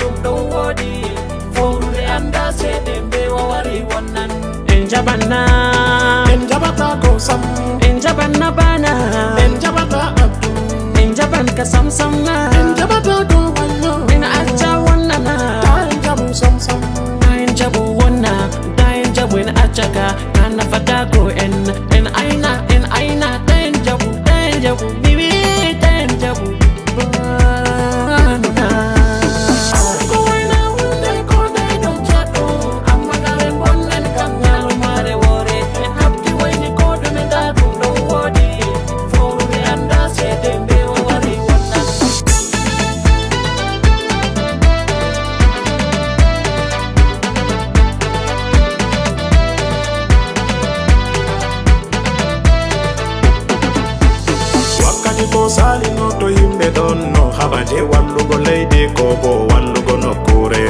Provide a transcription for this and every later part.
ɗum ɗon woodi fowrude anda seeɗe mbewa wari wonnan en jaɓanna en jaɓata ko sam en jaɓanna bana en jaɓata addu en jaɓan ka samsamna en jaɓata ko wallo en acca wonnana ta en jaɓu sam sam ta en jaɓu wonna ta en jaɓu en acca ka ka nafata ko en aina ta en jaɓu bibi ta en jaɓu bana ko wayna hunde ko day ɗon jaɗɗo amma garen bonnen kam nyalumare woore en habdi wayni ko ɗume nda ɗum ɗon woodi fowrude anda seede mbewa wari wonnan wakkati ko salino to yimɓe ɗon no haɓaje wallugo leydi ko bo wallugo nokkure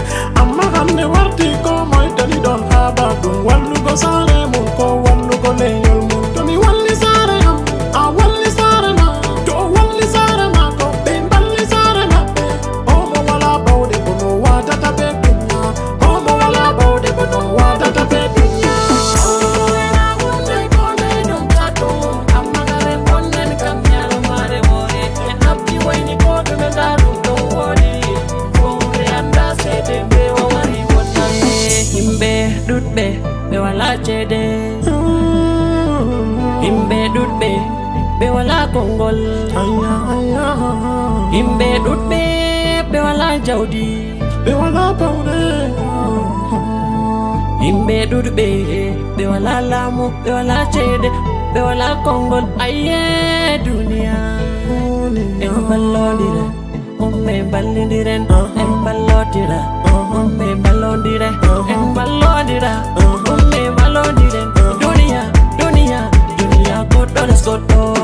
amma hande warti ko moy tani ɗon haɓa ɗum wallugo saare mum ko wallugo lenyol mum to mi walli saare am a walli saare ma to o walli saare ma ko ɓe balli saare maɓɓe omo wala bawde bo no wadata be dunya omo wala bawde bo no wadata be dunya be wala cede himɓe ɗuɗɓe be wala kongol himɓe ɗuɗɓe be wala jawdi ɓe wala bawde himɓe ɗuɗɓe be wala laamu be wala cede be wala kongol aye duniya en ballodira umme ballidiren en ballodira umme ballodira en ballodira umme ballodiren duniya goɗɗo les goɗɗo